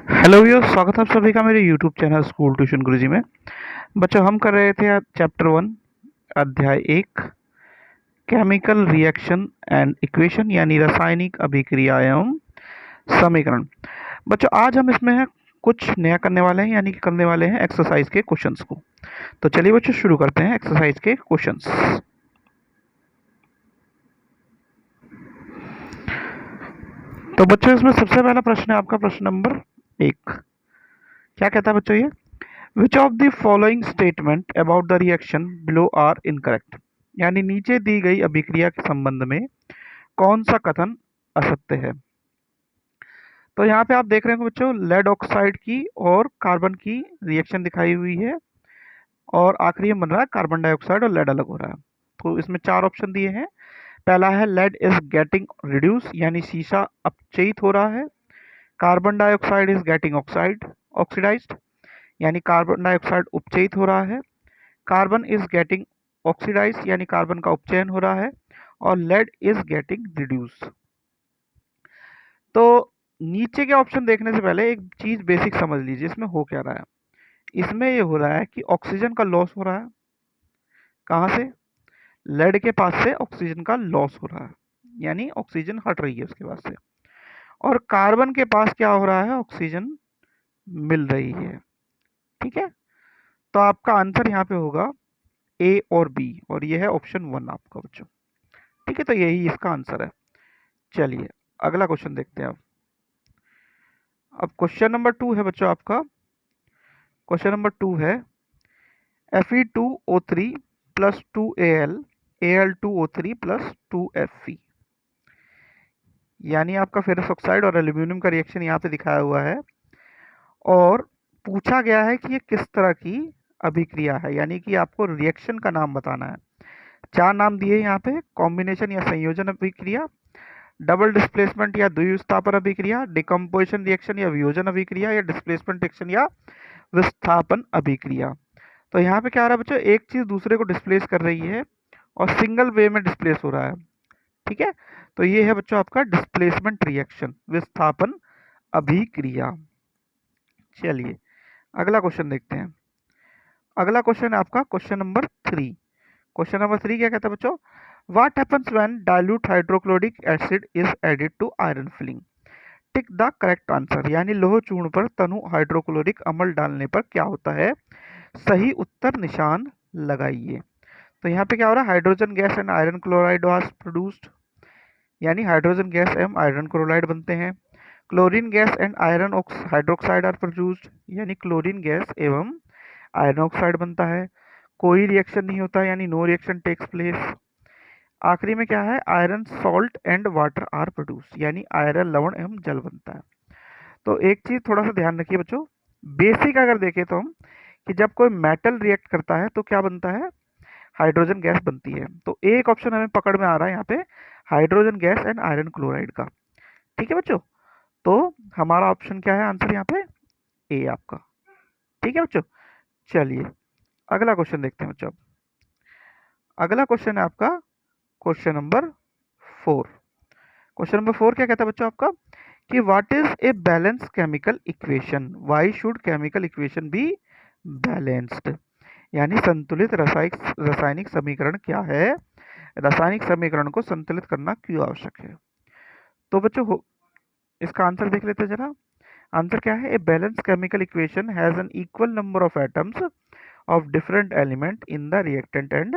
Hello viewers, स्वागत है आप सभी का मेरे यूट्यूब चैनल स्कूल ट्यूशन गुरुजी में। बच्चों, हम कर रहे थे आज चैप्टर 1 अध्याय 1 केमिकल रिएक्शन एंड इक्वेशन यानी रासायनिक अभिक्रिया एवं समीकरण। बच्चों, आज हम इसमें कुछ नया करने वाले हैं, यानी कि करने वाले हैं एक्सरसाइज के क्वेश्चंस को। तो चलिए बच्चों, शुरू करते हैं एक्सरसाइज के क्वेश्चंस। तो बच्चों, इसमें सबसे पहला प्रश्न है आपका प्रश्न नंबर 1। क्या कहता है बच्चों ये? Which of the following statement about the reaction below are incorrect, यानी नीचे दी गई अभिक्रिया के संबंध में कौन सा कथन असत्य है। तो यहाँ पे आप देख रहे हैं बच्चों, लेड ऑक्साइड की और कार्बन की रिएक्शन दिखाई हुई है और आखिरी में बन रहा है कार्बन डाइऑक्साइड और लेड अलग हो रहा है। तो इसमें 4 ऑप्शन दिए हैं। पहला है लेड इज गेटिंग रिड्यूस, यानी शीशा अपचयित हो रहा है। Carbon dioxide is getting oxidized, यानी कार्बन डाइऑक्साइड उपचयित हो रहा है। कार्बन इज गेटिंग ऑक्सीडाइज, यानी कार्बन का उपचयन हो रहा है। और लेड इज गेटिंग रिड्यूस। तो नीचे के ऑप्शन देखने से पहले एक चीज बेसिक समझ लीजिए, इसमें हो क्या रहा है। इसमें ये हो रहा है कि ऑक्सीजन का लॉस हो रहा है। कहाँ से? लेड के पास से ऑक्सीजन का लॉस हो रहा है, यानी ऑक्सीजन हट रही है उसके पास से। और कार्बन के पास क्या हो रहा है? ऑक्सीजन मिल रही है। ठीक है, तो आपका आंसर यहाँ पे होगा ए और बी, और ये है ऑप्शन 1 आपका बच्चों। ठीक है, तो यही इसका आंसर है। चलिए अगला क्वेश्चन देखते हैं अब क्वेश्चन नंबर 2 है बच्चों आपका। क्वेश्चन नंबर 2 है Fe2O3 plus 2Al Al2O3 plus 2Fe, यानी आपका फेरस ऑक्साइड और एल्यूमिनियम का रिएक्शन यहाँ पे दिखाया हुआ है। और पूछा गया है कि ये किस तरह की अभिक्रिया है, यानी कि आपको रिएक्शन का नाम बताना है। 4 नाम दिए यहाँ पे: कॉम्बिनेशन या संयोजन अभिक्रिया, डबल डिस्प्लेसमेंट या द्विविस्थापन अभिक्रिया, डिकम्पोजिशन रिएक्शन या वियोजन अभिक्रिया, या डिस्प्लेसमेंट रिएक्शन या विस्थापन अभिक्रिया। तो यहाँ पे क्या हो रहा है बच्चों, एक चीज दूसरे को डिस्प्लेस कर रही है और सिंगल वे में डिस्प्लेस हो रहा है। ठीक है, तो ये है बच्चों आपका डिस्प्लेसमेंट रिएक्शन, विस्थापन अभिक्रिया। चलिए अगला क्वेश्चन देखते हैं। अगला क्वेश्चन है आपका क्वेश्चन नंबर 3। क्वेश्चन नंबर 3 क्या कहता है बच्चों? What happens when dilute hydrochloric acid is added to iron filing? Tick the correct answer, यानी लोह चूर्ण पर तनु हाइड्रोक्लोरिक अम्ल डालने पर क्या होता है? सही उत्तर निशान लगाइए। तो यहाँ पे क्या हो रहा है? Hydrogen gas and iron chloride was produced, यानी हाइड्रोजन गैस एवं आयरन क्लोराइड बनते हैं। Chlorine gas and iron hydroxide are produced, यानी क्लोरीन गैस एवं आयरन ऑक्साइड बनता है। कोई रिएक्शन नहीं होता, यानी नो रिएक्शन टेक्स प्लेस। आखिरी में क्या है? Iron salt and water are produce, यानी आयरन लवण एवं जल बनता है। तो एक चीज थोड़ा सा ध्यान रखिए बच्चों, बेसिक अगर देखें तो हम कि जब कोई मेटल रिएक्ट करता है तो क्या बनता है? हाइड्रोजन गैस बनती है। तो एक ऑप्शन हमें पकड़ में आ रहा है यहाँ पे, hydrogen gas and iron chloride का। ठीक है बच्चों, तो हमारा ऑप्शन क्या है आंसर यहाँ पे? ए आपका। ठीक है बच्चों, चलिए अगला क्वेश्चन देखते हैं बच्चों। अगला क्वेश्चन है आपका क्वेश्चन नंबर 4। क्वेश्चन नंबर 4 क्या कहता है बच्चों आपका कि what is a balance chemical equation? Why should chemical equation be balanced, यानी संतुलित रासायनिक समीकरण क्या है? रासायनिक समीकरण को संतुलित करना क्यों आवश्यक है? तो बच्चों इसका आंसर देख लेते हैं जरा। आंसर क्या है? A balance chemical equation has an equal number of atoms of different element in the reactant and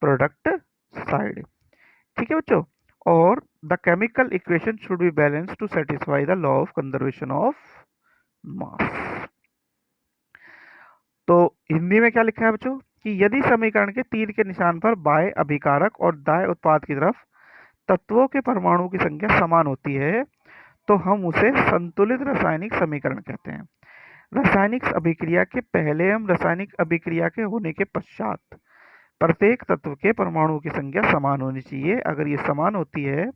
product side. ठीक है बच्चों, और the chemical equation should be balance to satisfy the law of conservation of mass. तो हिंदी में क्या लिखा है बच्चों कि यदि समीकरण के तीर के निशान पर बाएं अभिकारक और दाएं उत्पाद की तरफ तत्वों के परमाणु की संख्या समान होती है तो हम उसे संतुलित रासायनिक समीकरण कहते हैं। रासायनिक अभिक्रिया के पहले एवं रासायनिक अभिक्रिया के होने के पश्चात प्रत्येक तत्व के परमाणु की संख्या समान होनी चाहिए। अगर ये समान होती है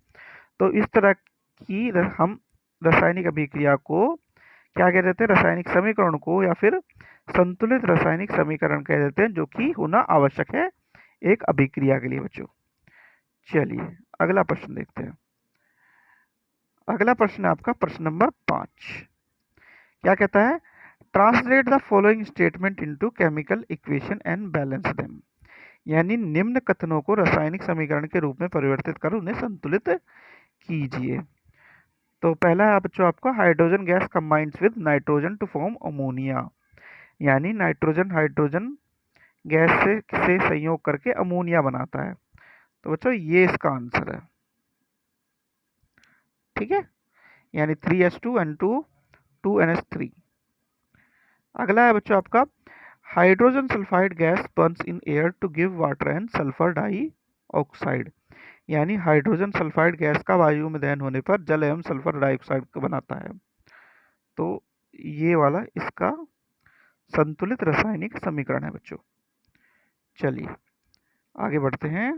तो इस तरह की हम रासायनिक अभिक्रिया को क्या कह देते हैं? रासायनिक समीकरण को, या फिर संतुलित रासायनिक समीकरण कह देते हैं, जो कि होना आवश्यक है एक अभिक्रिया के लिए बच्चों। चलिए अगला प्रश्न देखते हैं। अगला प्रश्न है आपका प्रश्न नंबर 5। क्या कहता है, translate the following statement into chemical equation and balance them, यानी निम्न कथनों को रासायनिक समीकरण के रूप में परिवर्तित कर उन्हें संतुलित कीजिए। तो पहला है बच्चों आपका, hydrogen gas combines with nitrogen to form ammonia, यानी नाइट्रोजन हाइड्रोजन गैस से संयोग करके अमोनिया बनाता है। तो बच्चों ये इसका आंसर है, ठीक है, यानी 3H2N2 2NH3। अगला है बच्चों आपका, hydrogen sulphide gas burns in air to give water and sulphur dioxide, यानी हाइड्रोजन सल्फाइड गैस का वायु में दहन होने पर जल एवं सल्फर डाइऑक्साइड को बनाता है। तो ये वाला इसका संतुलित रासायनिक समीकरण है बच्चों। चलिए आगे बढ़ते हैं।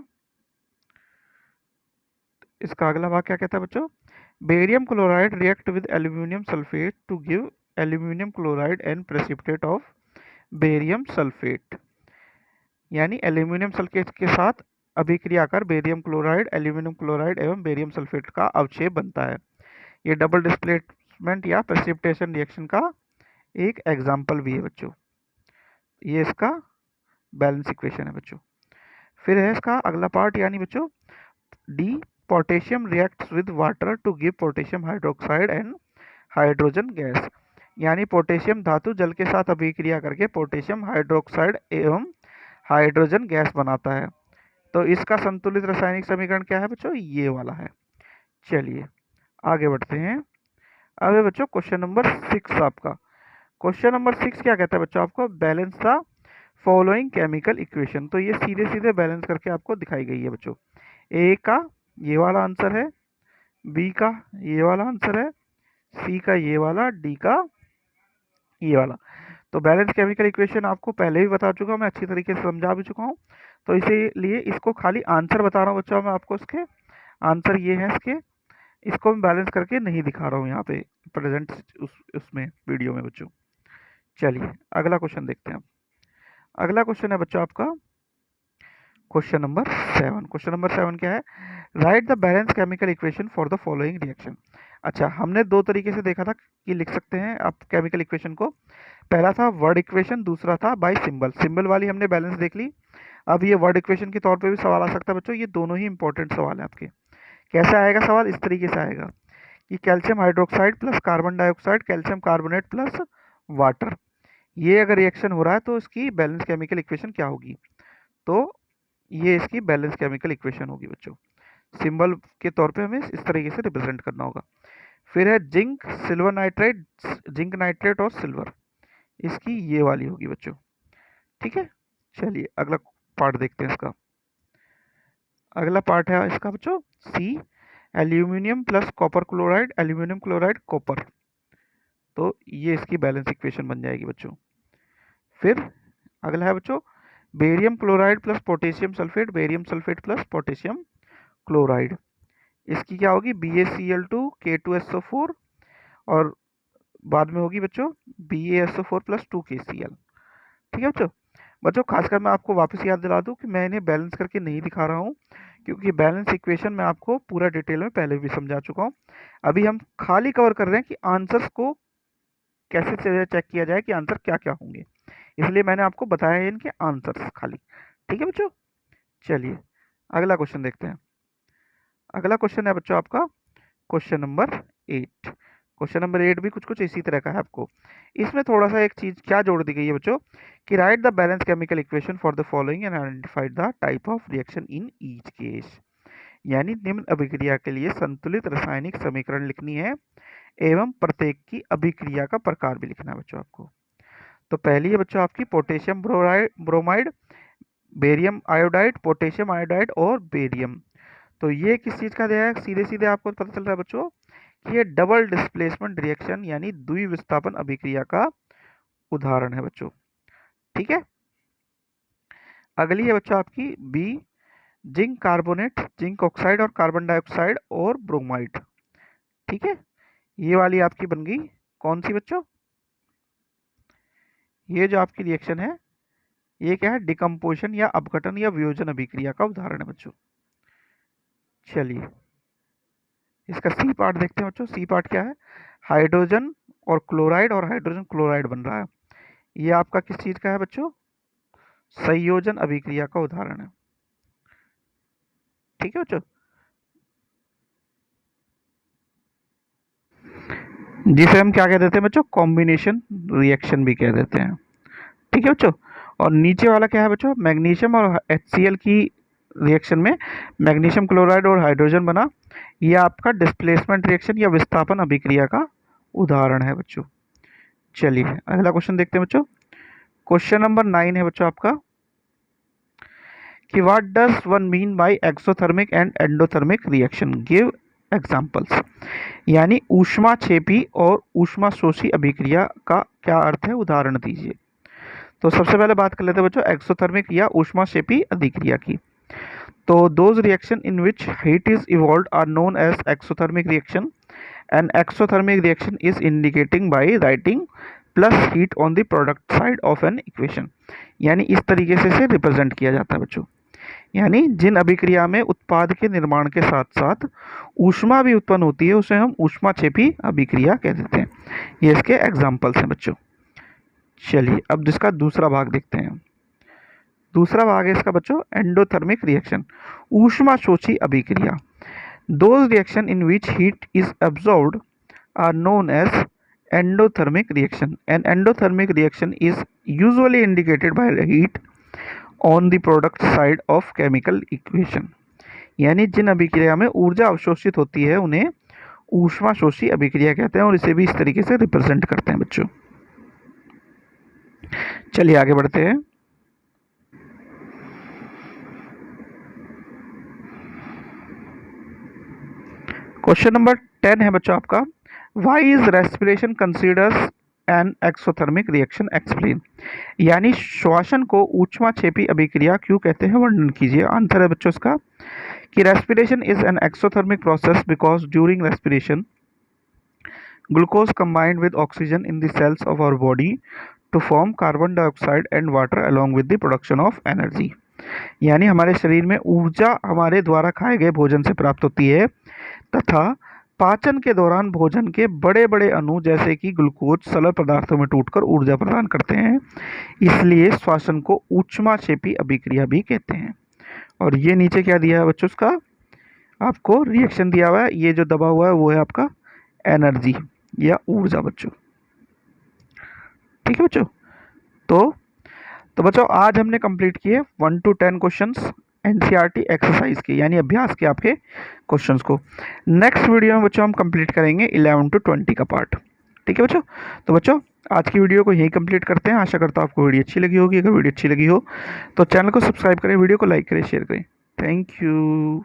इसका अगला भाग क्या कहता है बच्चों, barium chloride react with aluminium sulphate to give aluminium chloride and precipitate of barium sulphate, यानी एल्यूमिनियम सल्फेट के साथ अभिक्रिया कर बेरियम क्लोराइड, एल्यूमिनियम क्लोराइड एवं बेरियम सल्फेट का अवक्षेप बनता है। ये डबल डिस्प्लेसमेंट या प्रेसिपिटेशन रिएक्शन का एक एग्जाम्पल भी है बच्चों। ये इसका बैलेंस इक्वेशन है बच्चों। फिर है इसका अगला पार्ट, यानी बच्चों D, potassium reacts with water to give potassium hydroxide and hydrogen gas, यानी पोटेशियम धातु जल के साथ अभिक्रिया करके पोटेशियम हाइड्रोक्साइड एवं हाइड्रोजन गैस बनाता है। तो इसका संतुलित रासायनिक समीकरण क्या है बच्चों, ये वाला है। चलिए आगे बढ़ते हैं। अब है बच्चों क्वेश्चन नंबर 6 आपका। क्वेश्चन नंबर 6 क्या कहता है बच्चों आपको, balance the following chemical equation. तो ये सीधे सीधे बैलेंस करके आपको दिखाई गई है बच्चों। ए का ये वाला आंसर है, बी का ये वाला आंसर है, सी का ये वाला, डी का ये वाला। तो बैलेंस केमिकल इक्वेशन आपको पहले भी बता चुका हूँ, मैं अच्छी तरीके से समझा भी चुका हूँ। तो इसीलिए इसको खाली आंसर बता रहा हूँ बच्चों मैं आपको, इसके आंसर ये है इसके, इसको मैं बैलेंस करके नहीं दिखा रहा हूँ यहाँ पे प्रेजेंट उसमें वीडियो में बच्चों। चलिए अगला क्वेश्चन देखते हैं। अगला क्वेश्चन है बच्चों आपका क्वेश्चन नंबर 7। क्वेश्चन नंबर 7 क्या है, right the balance chemical equation for the following reaction. अच्छा, हमने दो तरीके से देखा था कि लिख सकते हैं आप केमिकल इक्वेशन को। पहला था वर्ड इक्वेशन, दूसरा था बाय सिंबल। सिंबल वाली हमने बैलेंस देख ली। अब ये वर्ड इक्वेशन के तौर पे भी सवाल आ सकता है बच्चों। ये दोनों ही इंपॉर्टेंट सवाल है आपके। कैसे आएगा सवाल, इस तरीके से आएगा कि calcium hydroxide plus carbon dioxide, calcium carbonate plus water, ये अगर रिएक्शन हो रहा है तो इसकी बैलेंस केमिकल इक्वेशन क्या होगी। तो ये इसकी बैलेंस केमिकल इक्वेशन होगी बच्चों। सिंबल के तौर पे हमें इस तरीके से रिप्रेजेंट करना होगा। फिर है zinc silver nitrate, zinc nitrate और सिल्वर, इसकी ये वाली होगी बच्चों। ठीक है, चलिए अगला पार्ट देखते हैं इसका। अगला पार्ट है इसका बच्चों सी, aluminium plus copper chloride, aluminium chloride copper. तो ये इसकी बैलेंस इक्वेशन बन जाएगी बच्चों। फिर अगला है बच्चों barium chloride plus potassium sulphate, barium sulphate plus potassium chloride, इसकी क्या होगी BaCl2 K2SO4 और बाद में होगी बच्चों BaSO4 प्लस 2KCl। ठीक है बच्चों खासकर मैं आपको वापस याद दिला दूं कि मैं इन्हें बैलेंस करके नहीं दिखा रहा हूं, क्योंकि बैलेंस इक्वेशन मैं आपको पूरा डिटेल में पहले भी समझा चुका हूं। अभी हम खाली कवर कर रहे हैं कि आंसर्स को कैसे चेक किया जाए कि आंसर क्या क्या होंगे, इसलिए मैंने आपको बताया है इनके आंसर्स खाली। ठीक है बच्चों, चलिए अगला क्वेश्चन देखते हैं। अगला क्वेश्चन है बच्चों आपका क्वेश्चन नंबर 8। क्वेश्चन नंबर 8 भी कुछ कुछ इसी तरह का है आपको। इसमें थोड़ा सा एक चीज क्या जोड़ दी गई है बच्चों कि right the balance chemical equation for the following and identify the type of reaction in each case, यानी निम्न अभिक्रिया के लिए संतुलित रासायनिक समीकरण लिखनी है एवं प्रत्येक की अभिक्रिया का प्रकार भी लिखना है बच्चों आपको। तो पहली है बच्चों आपकी potassium bromide, barium iodide, potassium iodide और बेरियम। तो ये किस चीज का दिया है, सीधे सीधे आपको पता चल रहा है बच्चों कि ये डबल डिस्प्लेसमेंट रिएक्शन यानी द्विविस्थापन अभिक्रिया का उदाहरण है बच्चों। ठीक है, अगली है बच्चों आपकी B, zinc carbonate, zinc oxide और कार्बन डाइऑक्साइड और ब्रोमाइड। ठीक है, ये वाली आपकी बन गई कौन सी बच्चों, ये जो आपकी रिएक्शन है ये क्या है, डिकम्पोजिशन या अपघटन या वियोजन अभिक्रिया का उदाहरण है बच्चों। चलिए इसका सी पार्ट देखते हैं बच्चों। सी पार्ट क्या है, हाइड्रोजन और क्लोराइड और हाइड्रोजन क्लोराइड बन रहा है। ये आपका किस चीज़ का है बच्चों? संयोजन अभिक्रिया का उदाहरण है। ठीक है बच्चों, जिसे हम क्या कह देते हैं बच्चों? कॉम्बिनेशन रिएक्शन भी कह देते हैं। ठीक है बच्चों, और नीचे वाला क्या है बच्चों? मैग्नीशियम और HCl की रिएक्शन में मैग्नीशियम क्लोराइड और हाइड्रोजन बना। ये आपका डिस्प्लेसमेंट रिएक्शन या विस्थापन अभिक्रिया का उदाहरण है बच्चों। चलिए अगला क्वेश्चन देखते हैं बच्चों। क्वेश्चन नंबर 9 है बच्चों आपका कि what does one mean by exothermic and endothermic reaction, give examples. यानी ऊष्माक्षेपी और ऊष्माशोषी अभिक्रिया का क्या अर्थ है, उदाहरण दीजिए। तो सबसे पहले बात कर लेते हैं बच्चों एक्सोथर्मिक या ऊष्माक्षेपी अभिक्रिया की। तो those reaction in which heat is evolved are known as exothermic reaction and exothermic reaction is indicating by writing plus heat on the product side of an equation. यानी इस तरीके से रिप्रेजेंट किया जाता है बच्चों। यानी जिन अभिक्रिया में उत्पाद के निर्माण के साथ साथ ऊष्मा भी उत्पन्न होती है उसे हम ऊष्माक्षेपी अभिक्रिया कह देते हैं। ये इसके एग्जाम्पल्स हैं बच्चों। चलिए अब जिसका दूसरा भाग देखते हैं। दूसरा भाग है इसका बच्चों एंडोथर्मिक रिएक्शन, ऊष्माशोषी अभिक्रिया। Those reaction in which heat is absorbed are known as endothermic reaction. An endothermic reaction is usually indicated by heat on the product side of chemical equation. यानी जिन अभिक्रिया में ऊर्जा अवशोषित होती है उन्हें ऊष्माशोषी अभिक्रिया कहते हैं और इसे भी इस तरीके से रिप्रेजेंट करते हैं बच्चों। चलिए आगे बढ़ते हैं। क्वेश्चन नंबर 10 है बच्चों आपका Why is respiration considered an exothermic reaction? Explain. यानी श्वासन को ऊष्माक्षेपी अभिक्रिया क्यों कहते हैं, वर्णन कीजिए। आंसर है बच्चों इसका कि respiration is an exothermic process because during respiration glucose combined with oxygen in the cells of our body to form carbon dioxide and water along with the production of energy. यानी हमारे शरीर में ऊर्जा हमारे द्वारा खाए गए भोजन से प्राप्त होती है तथा पाचन के दौरान भोजन के बड़े बड़े अणु जैसे कि ग्लूकोज सरल पदार्थों में टूटकर ऊर्जा प्रदान करते हैं, इसलिए श्वसन को ऊष्माक्षेपी अभिक्रिया भी कहते हैं। और ये नीचे क्या दिया है बच्चों, उसका आपको रिएक्शन दिया हुआ है। ये जो दबा हुआ है वो है आपका एनर्जी या ऊर्जा बच्चों। ठीक है बच्चों, तो बच्चों आज हमने कंप्लीट किए 1 to 10 क्वेश्चंस एनसीईआरटी एक्सरसाइज के, यानी अभ्यास के आपके क्वेश्चंस को। नेक्स्ट वीडियो में बच्चों हम कंप्लीट करेंगे 11 to 20 का पार्ट। ठीक है बच्चों, तो बच्चों आज की वीडियो को यहीं कंप्लीट करते हैं। आशा करता हूँ आपको वीडियो अच्छी लगी होगी। अगर वीडियो अच्छी लगी हो तो चैनल को सब्सक्राइब करें, वीडियो को लाइक करें, शेयर करें। Thank you.